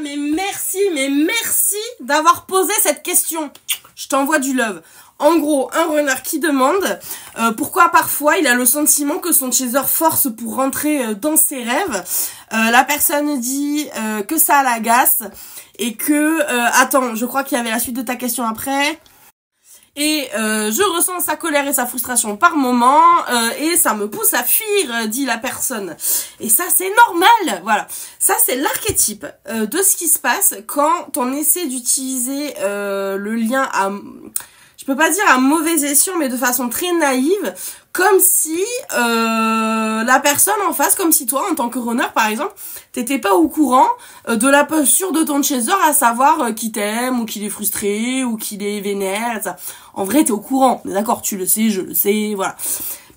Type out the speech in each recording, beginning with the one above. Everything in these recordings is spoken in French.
mais merci d'avoir posé cette question. Je t'envoie du love. En gros, un runner qui demande pourquoi parfois il a le sentiment que son chaser force pour rentrer dans ses rêves. La personne dit que ça l'agace et que... attends, je crois qu'il y avait la suite de ta question après. Et je ressens sa colère et sa frustration par moment et ça me pousse à fuir, dit la personne. Et ça, c'est normal, voilà. Ça, c'est l'archétype de ce qui se passe quand on essaie d'utiliser le lien à... Je peux pas dire à mauvais escient, mais de façon très naïve, comme si la personne en face, comme si toi, en tant que runner, par exemple, t'étais pas au courant de la posture de ton chaser, à savoir qu'il t'aime, ou qu'il est frustré, ou qu'il est vénère, etc. En vrai, t'es au courant, d'accord, tu le sais, je le sais, voilà.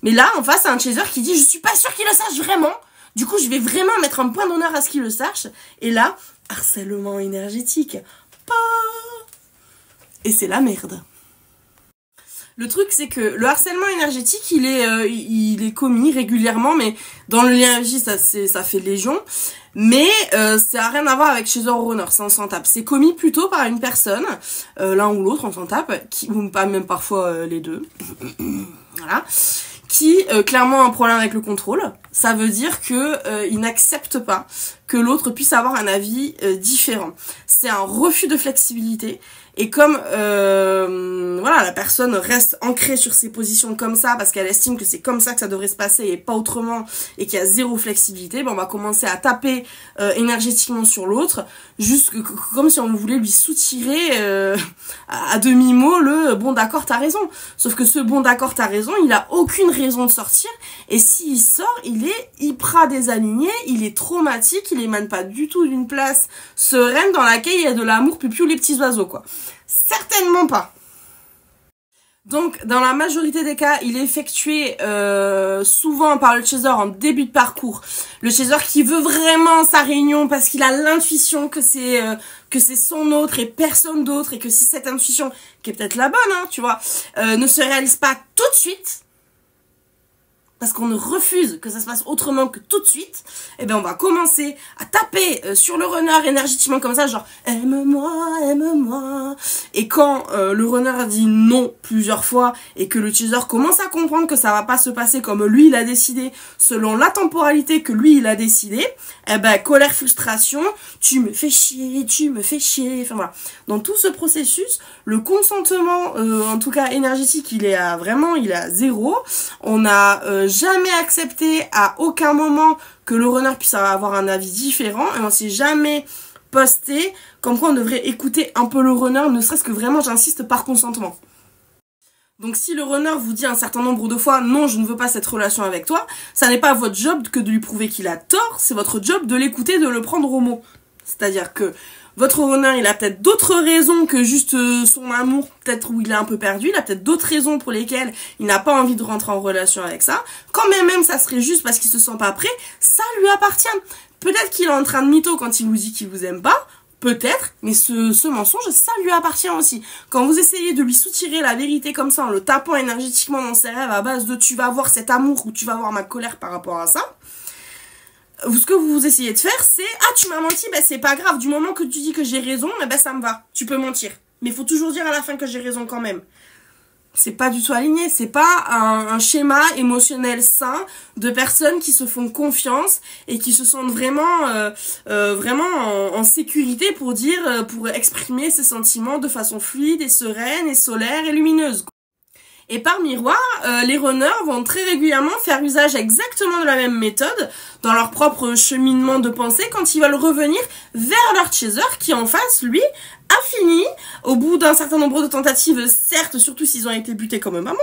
Mais là, en face, t'as un chaser qui dit « Je suis pas sûr qu'il le sache vraiment !» Du coup, je vais vraiment mettre un point d'honneur à ce qu'il le sache. Et là, harcèlement énergétique. Et c'est la merde. Le truc, c'est que le harcèlement énergétique, il est commis régulièrement, mais dans le lien énergie, ça fait légion. Mais ça a rien à voir avec chaser ou runner, ça on s'en tape. C'est commis plutôt par une personne, l'un ou l'autre, on s'en tape, ou pas même parfois les deux. Voilà. Qui clairement a un problème avec le contrôle. Ça veut dire que il n'accepte pas que l'autre puisse avoir un avis différent. C'est un refus de flexibilité. Et comme voilà, la personne reste ancrée sur ses positions comme ça parce qu'elle estime que c'est comme ça que ça devrait se passer et pas autrement et qu'il y a zéro flexibilité, ben on va commencer à taper énergétiquement sur l'autre, juste comme si on voulait lui soutirer à demi-mot le bon d'accord t'as raison. Sauf que ce bon d'accord t'as raison, il a aucune raison de sortir et s'il sort, il est hyper désaligné, il est traumatique, il émane pas du tout d'une place sereine dans laquelle il y a de l'amour pipiou les petits oiseaux quoi. Certainement pas. Donc, dans la majorité des cas, il est effectué souvent par le chaser en début de parcours. Le chaser qui veut vraiment sa réunion parce qu'il a l'intuition que c'est son autre et personne d'autre et que si cette intuition, qui est peut-être la bonne, hein, tu vois, ne se réalise pas tout de suite, parce qu'on ne refuse que ça se passe autrement que tout de suite, eh ben on va commencer à taper sur le runner énergétiquement comme ça, genre « aime-moi, aime-moi ». Et quand le runner dit non plusieurs fois et que le chaser commence à comprendre que ça va pas se passer comme lui il a décidé, selon la temporalité que lui il a décidé, eh ben colère, frustration, tu me fais chier, enfin voilà. Dans tout ce processus, le consentement, en tout cas énergétique, il est à zéro. On a jamais accepté à aucun moment que le runner puisse avoir un avis différent et on s'est jamais posté comme quoi on devrait écouter un peu le runner, ne serait-ce que vraiment, j'insiste, par consentement. Donc si le runner vous dit un certain nombre de fois non, je ne veux pas cette relation avec toi, ça n'est pas votre job que de lui prouver qu'il a tort, c'est votre job de l'écouter, de le prendre au mot. C'est-à-dire que votre runner, il a peut-être d'autres raisons que juste son amour, peut-être où il est un peu perdu. Il a peut-être d'autres raisons pour lesquelles il n'a pas envie de rentrer en relation avec ça. Quand même ça serait juste parce qu'il se sent pas prêt, ça lui appartient. Peut-être qu'il est en train de mytho quand il vous dit qu'il vous aime pas. Peut-être, mais ce mensonge, ça lui appartient aussi. Quand vous essayez de lui soutirer la vérité comme ça, en le tapant énergétiquement dans ses rêves à base de tu vas voir cet amour ou tu vas voir ma colère par rapport à ça, ce que vous essayez de faire, c'est « Ah, tu m'as menti, ben c'est pas grave, du moment que tu dis que j'ai raison, ben ça me va, tu peux mentir. Mais il faut toujours dire à la fin que j'ai raison quand même. » C'est pas du tout aligné, c'est pas un schéma émotionnel sain de personnes qui se font confiance et qui se sentent vraiment en sécurité pour pour exprimer ses sentiments de façon fluide et sereine et solaire et lumineuse. Et par miroir, les runners vont très régulièrement faire usage exactement de la même méthode dans leur propre cheminement de pensée quand ils veulent revenir vers leur chaser qui en face, lui, a fini, au bout d'un certain nombre de tentatives, certes, surtout s'ils ont été butés comme maman,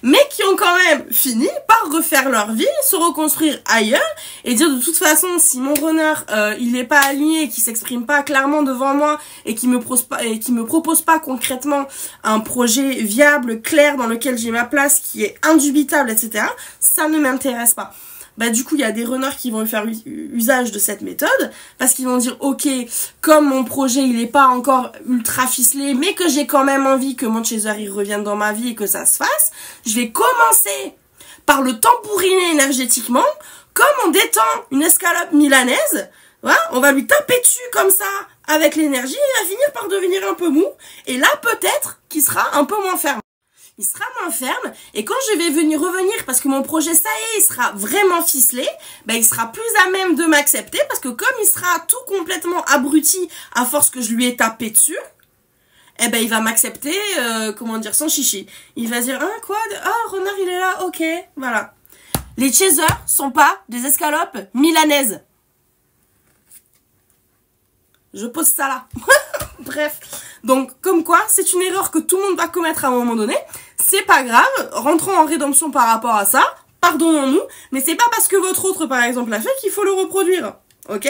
mais qui ont quand même fini par refaire leur vie, se reconstruire ailleurs, et dire de toute façon, si mon runner, il est pas aligné, qui s'exprime pas clairement devant moi, et qui me propose pas concrètement un projet viable, clair, dans lequel j'ai ma place, qui est indubitable, etc., ça ne m'intéresse pas. Bah du coup il y a des runners qui vont faire usage de cette méthode parce qu'ils vont dire ok, comme mon projet il est pas encore ultra ficelé mais que j'ai quand même envie que mon chaser il revienne dans ma vie et que ça se fasse, je vais commencer par le tambouriner énergétiquement comme on détend une escalope milanaise Voilà, on va lui taper dessus comme ça, avec l'énergie, il va finir par devenir un peu mou. Et là, peut-être qu'il sera un peu moins ferme. Il sera moins ferme, et quand je vais revenir, parce que mon projet, ça y est, il sera vraiment ficelé, ben, il sera plus à même de m'accepter, parce que comme il sera tout complètement abruti à force que je lui ai tapé dessus, eh ben, il va m'accepter, comment dire, sans chichi. Il va dire, ah, quoi, Renard, il est là, ok, voilà. Les chasers sont pas des escalopes milanaises. Je pose ça là. Bref. Donc, comme quoi, c'est une erreur que tout le monde va commettre à un moment donné. C'est pas grave. Rentrons en rédemption par rapport à ça. Pardonnons-nous. Mais c'est pas parce que votre autre, par exemple, l'a fait qu'il faut le reproduire. Ok?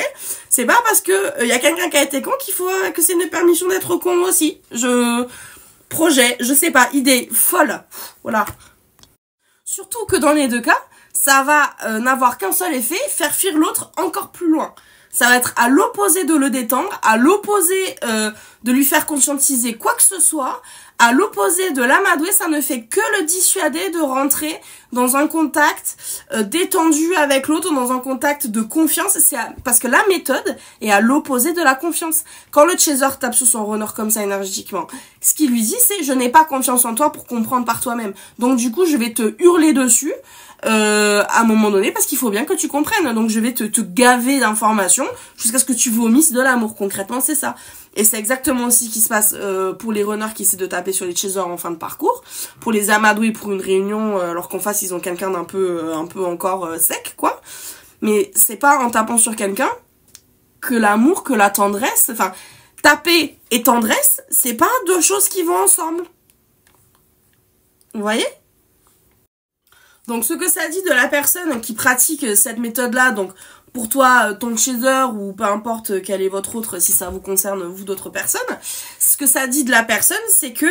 C'est pas parce que y a quelqu'un qui a été con qu'il faut que c'est une permission d'être con aussi. Projet, je sais pas, idée folle. Voilà. Surtout que dans les deux cas, ça va n'avoir qu'un seul effet, faire fuir l'autre encore plus loin. Ça va être à l'opposé de le détendre, à l'opposé de lui faire conscientiser quoi que ce soit, à l'opposé de l'amadouer, ça ne fait que le dissuader de rentrer dans un contact détendu avec l'autre, dans un contact de confiance. Parce que la méthode est à l'opposé de la confiance. Quand le chaser tape sur son runner comme ça énergétiquement, ce qu'il lui dit c'est « je n'ai pas confiance en toi pour comprendre par toi-même ». Donc du coup, je vais te hurler dessus à un moment donné parce qu'il faut bien que tu comprennes. Donc je vais te gaver d'informations jusqu'à ce que tu vomisses de l'amour. Concrètement, c'est ça. Et c'est exactement aussi ce qui se passe pour les runners qui essaient de taper sur les chasers en fin de parcours, pour les amadouer pour une réunion alors qu'en face ils ont quelqu'un d'un peu un peu encore sec quoi. Mais c'est pas en tapant sur quelqu'un que l'amour, que la tendresse, enfin taper et tendresse, c'est pas deux choses qui vont ensemble. Vous voyez? Donc ce que ça dit de la personne qui pratique cette méthode-là, donc pour toi, ton chaser ou peu importe quel est votre autre, si ça vous concerne vous d'autres personnes, ce que ça dit de la personne, c'est que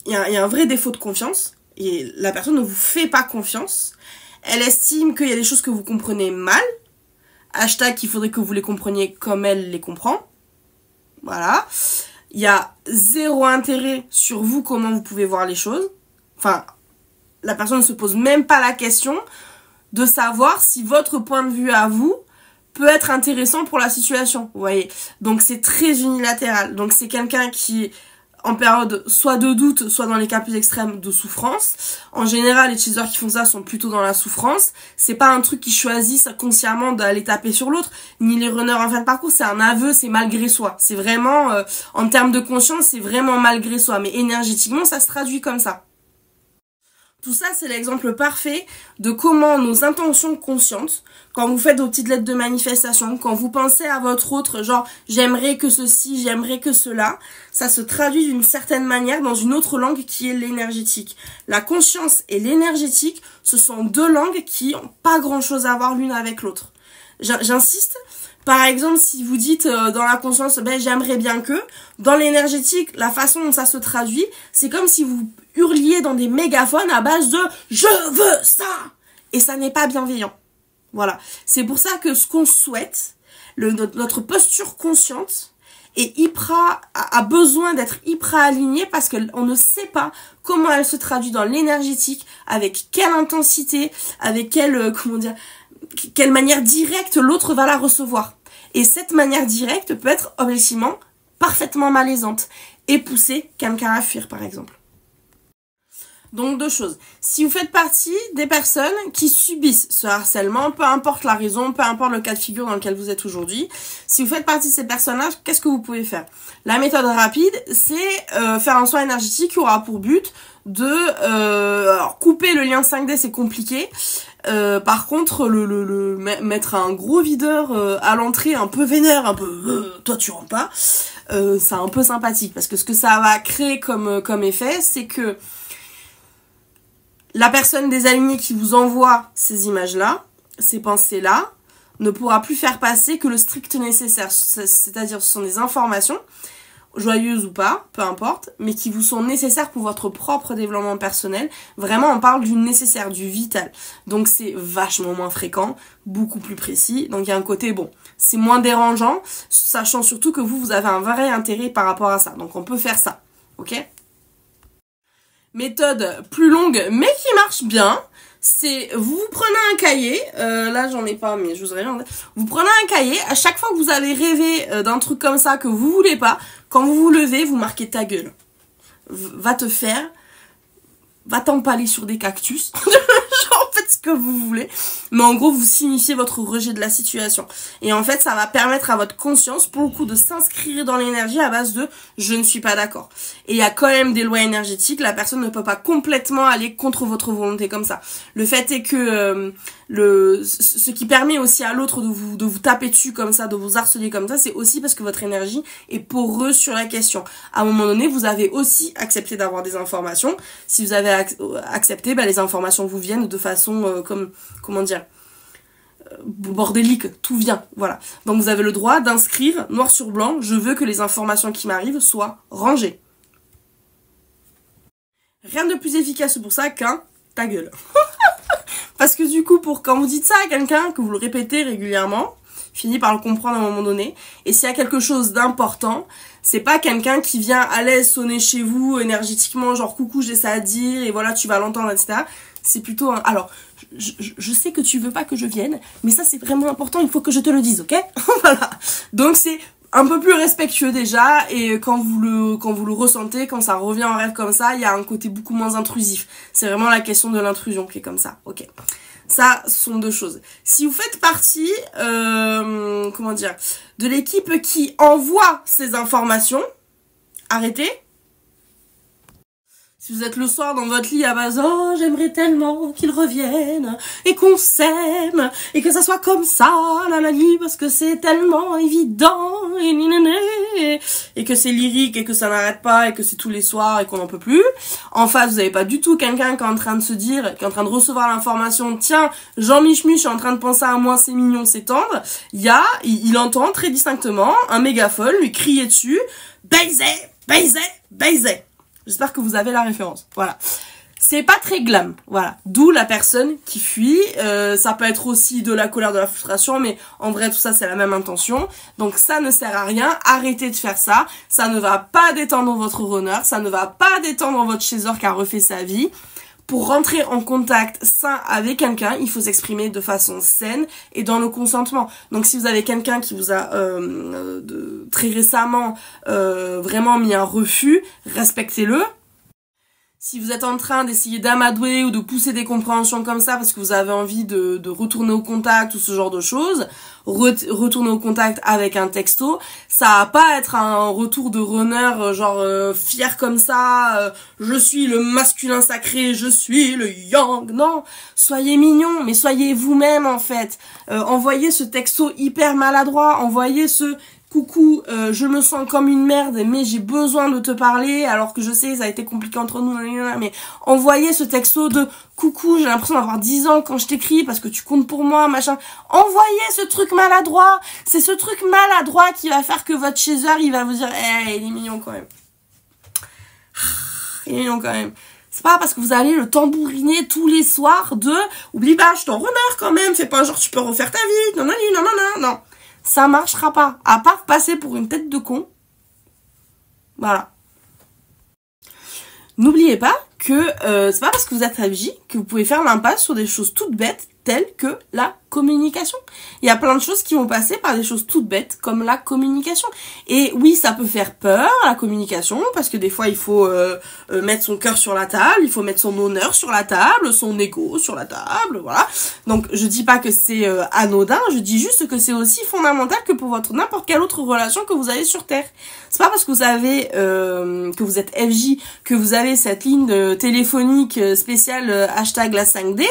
y a un vrai défaut de confiance et la personne ne vous fait pas confiance. Elle estime qu'il y a des choses que vous comprenez mal. Hashtag, il faudrait que vous les compreniez comme elle les comprend. Voilà. Il y a zéro intérêt sur vous, comment vous pouvez voir les choses. Enfin, la personne ne se pose même pas la question de savoir si votre point de vue à vous peut être intéressant pour la situation. Vous voyez. Donc c'est très unilatéral. Donc c'est quelqu'un qui est en période soit de doute, soit dans les cas plus extrêmes de souffrance. En général, les chasers qui font ça sont plutôt dans la souffrance. C'est pas un truc qu'ils choisissent consciemment d'aller taper sur l'autre, ni les runners en fin de parcours, c'est un aveu, c'est malgré soi. C'est vraiment, en termes de conscience, c'est vraiment malgré soi. Mais énergétiquement, ça se traduit comme ça. Tout ça, c'est l'exemple parfait de comment nos intentions conscientes, quand vous faites vos petites lettres de manifestation, quand vous pensez à votre autre, genre « j'aimerais que ceci, j'aimerais que cela », ça se traduit d'une certaine manière dans une autre langue qui est l'énergétique. La conscience et l'énergétique, ce sont deux langues qui n'ont pas grand-chose à voir l'une avec l'autre. J'insiste. Par exemple, si vous dites dans la conscience, ben j'aimerais bien que, dans l'énergétique, la façon dont ça se traduit, c'est comme si vous hurliez dans des mégaphones à base de « je veux ça !» et ça n'est pas bienveillant. Voilà. C'est pour ça que ce qu'on souhaite, notre posture consciente, a besoin d'être hyper alignée parce qu'on ne sait pas comment elle se traduit dans l'énergétique, avec quelle intensité, avec quelle manière directe l'autre va la recevoir. Et cette manière directe peut être objectivement parfaitement malaisante et pousser quelqu'un à fuir par exemple. Donc deux choses. Si vous faites partie des personnes qui subissent ce harcèlement, peu importe la raison, peu importe le cas de figure dans lequel vous êtes aujourd'hui, si vous faites partie de ces personnes-là, qu'est-ce que vous pouvez faire? La méthode rapide, c'est faire un soin énergétique qui aura pour but de alors, couper le lien 5D, c'est compliqué. Par contre, mettre un gros videur à l'entrée, un peu vénère, un peu toi tu rentres pas, c'est un peu sympathique parce que ce que ça va créer comme effet, c'est que la personne désalignée qui vous envoie ces images-là, ces pensées-là, ne pourra plus faire passer que le strict nécessaire. C'est-à-dire ce sont des informations, joyeuses ou pas, peu importe, mais qui vous sont nécessaires pour votre propre développement personnel. Vraiment, on parle du nécessaire, du vital. Donc c'est vachement moins fréquent, beaucoup plus précis. Donc il y a un côté, bon, c'est moins dérangeant, sachant surtout que vous avez un vrai intérêt par rapport à ça. Donc on peut faire ça, ok ? Méthode plus longue mais qui marche bien, c'est vous prenez un cahier, là j'en ai pas mais je vous aurais bien. Vous prenez un cahier, à chaque fois que vous avez rêvé d'un truc comme ça que vous voulez pas, quand vous vous levez, vous marquez ta gueule. Va t'empaler sur des cactus. Genre, faites ce que vous voulez. Mais en gros, vous signifiez votre rejet de la situation. Et en fait, ça va permettre à votre conscience, pour le coup, de s'inscrire dans l'énergie à base de « je ne suis pas d'accord ». Et il y a quand même des lois énergétiques. La personne ne peut pas complètement aller contre votre volonté comme ça. Le fait est que ce qui permet aussi à l'autre de vous taper dessus comme ça, de vous harceler comme ça, c'est aussi parce que votre énergie est poreuse sur la question. À un moment donné, vous avez aussi accepté d'avoir des informations. Si vous avez accepté, les informations vous viennent de façon bordélique, tout vient, voilà. Donc vous avez le droit d'inscrire noir sur blanc, je veux que les informations qui m'arrivent soient rangées. Rien de plus efficace pour ça qu'un ta gueule. Parce que du coup, quand vous dites ça à quelqu'un, que vous le répétez régulièrement, finit par le comprendre à un moment donné. Et s'il y a quelque chose d'important, c'est pas quelqu'un qui vient à l'aise sonner chez vous énergétiquement, genre coucou, j'ai ça à dire, et voilà, tu vas l'entendre, etc. C'est plutôt un... Alors, je sais que tu veux pas que je vienne, mais ça c'est vraiment important, il faut que je te le dise, ok? Voilà. Donc c'est un peu plus respectueux déjà, et quand vous le ressentez, quand ça revient en rêve comme ça, il y a un côté beaucoup moins intrusif. C'est vraiment la question de l'intrusion qui est comme ça, ok? Ça, ce sont deux choses. Si vous faites partie, de l'équipe qui envoie ces informations, arrêtez. Si vous êtes le soir dans votre lit à base, oh, j'aimerais tellement qu'ils reviennent, et qu'on s'aime, et que ça soit comme ça, parce que c'est tellement évident, et que c'est lyrique, et que ça n'arrête pas, et que c'est tous les soirs, et qu'on n'en peut plus. En face, vous n'avez pas du tout quelqu'un qui est en train de se dire, qui est en train de recevoir l'information, tiens, Jean-Mich-Mich est en train de penser à moi, c'est mignon, c'est tendre. Il entend très distinctement un mégaphone lui crier dessus, baiser, baiser, baiser. J'espère que vous avez la référence. Voilà. C'est pas très glam. Voilà. D'où la personne qui fuit. Ça peut être aussi de la colère, de la frustration, mais en vrai, tout ça, c'est la même intention. Donc, ça ne sert à rien. Arrêtez de faire ça. Ça ne va pas détendre votre runner. Ça ne va pas détendre votre chaser qui a refait sa vie. Pour rentrer en contact sain avec quelqu'un, il faut s'exprimer de façon saine et dans le consentement. Donc si vous avez quelqu'un qui vous a très récemment vraiment mis un refus, respectez-le. Si vous êtes en train d'essayer d'amadouer ou de pousser des compréhensions comme ça parce que vous avez envie de retourner au contact ou ce genre de choses, retourner au contact avec un texto, ça va pas être un retour de runner fier comme ça, je suis le masculin sacré, je suis le yang, non, soyez mignon, mais soyez vous-même en fait, envoyez ce texto hyper maladroit, envoyez ce coucou, je me sens comme une merde, mais j'ai besoin de te parler, alors que je sais, ça a été compliqué entre nous, mais envoyez ce texto de coucou, j'ai l'impression d'avoir 10 ans quand je t'écris parce que tu comptes pour moi, machin. Envoyez ce truc maladroit. C'est ce truc maladroit qui va faire que votre chaser, il va vous dire, il est mignon quand même. Il est mignon quand même. C'est pas parce que vous allez le tambouriner tous les soirs oublie pas, je t'en runner quand même, fais pas genre tu peux refaire ta vie, non. Ça marchera pas. À part passer pour une tête de con. Voilà. N'oubliez pas que c'est pas parce que vous êtes FJ que vous pouvez faire l'impasse sur des choses toutes bêtes telles que la communication. Il y a plein de choses qui vont passer par des choses toutes bêtes comme la communication. Et oui, ça peut faire peur, la communication, parce que des fois, il faut mettre son cœur sur la table, il faut mettre son honneur sur la table, son ego sur la table, voilà. Donc, je dis pas que c'est anodin, je dis juste que c'est aussi fondamental que pour votre n'importe quelle autre relation que vous avez sur Terre. C'est pas parce que vous avez que vous êtes FJ, que vous avez cette ligne téléphonique spéciale hashtag la 5D,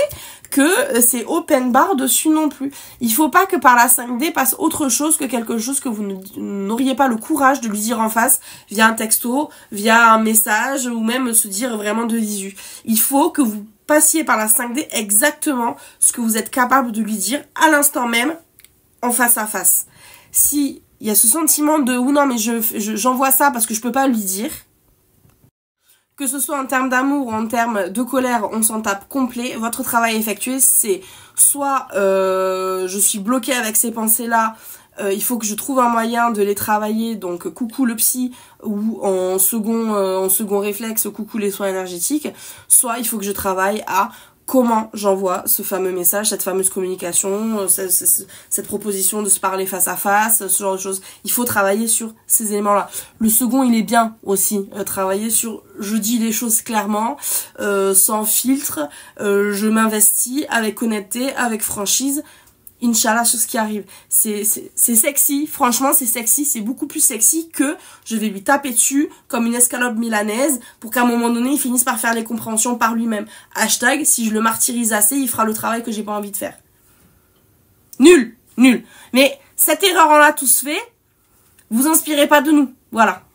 que c'est open bar dessus non plus. Il faut pas que par la 5D passe autre chose que quelque chose que vous n'auriez pas le courage de lui dire en face via un texto, via un message ou même se dire vraiment de visu. Il faut que vous passiez par la 5D exactement ce que vous êtes capable de lui dire à l'instant même en face à face. Si il y a ce sentiment de ou non mais j'envoie ça parce que je peux pas lui dire, que ce soit en termes d'amour ou en termes de colère, on s'en tape complet. Votre travail effectué, c'est soit je suis bloquée avec ces pensées-là, il faut que je trouve un moyen de les travailler, donc coucou le psy, ou en second réflexe, coucou les soins énergétiques, soit il faut que je travaille à comment j'envoie ce fameux message, cette fameuse communication, cette proposition de se parler face à face, ce genre de choses. Il faut travailler sur ces éléments-là. Le second, il est bien aussi, travailler sur je dis les choses clairement, sans filtre, je m'investis avec honnêteté, avec franchise. Inch'Allah sur ce qui arrive. C'est sexy, franchement c'est sexy, c'est beaucoup plus sexy que je vais lui taper dessus comme une escalope milanaise pour qu'à un moment donné il finisse par faire les compréhensions par lui-même. Hashtag, si je le martyrise assez, il fera le travail que j'ai pas envie de faire. Nul, nul. Mais cette erreur on l'a tous fait, vous inspirez pas de nous, voilà.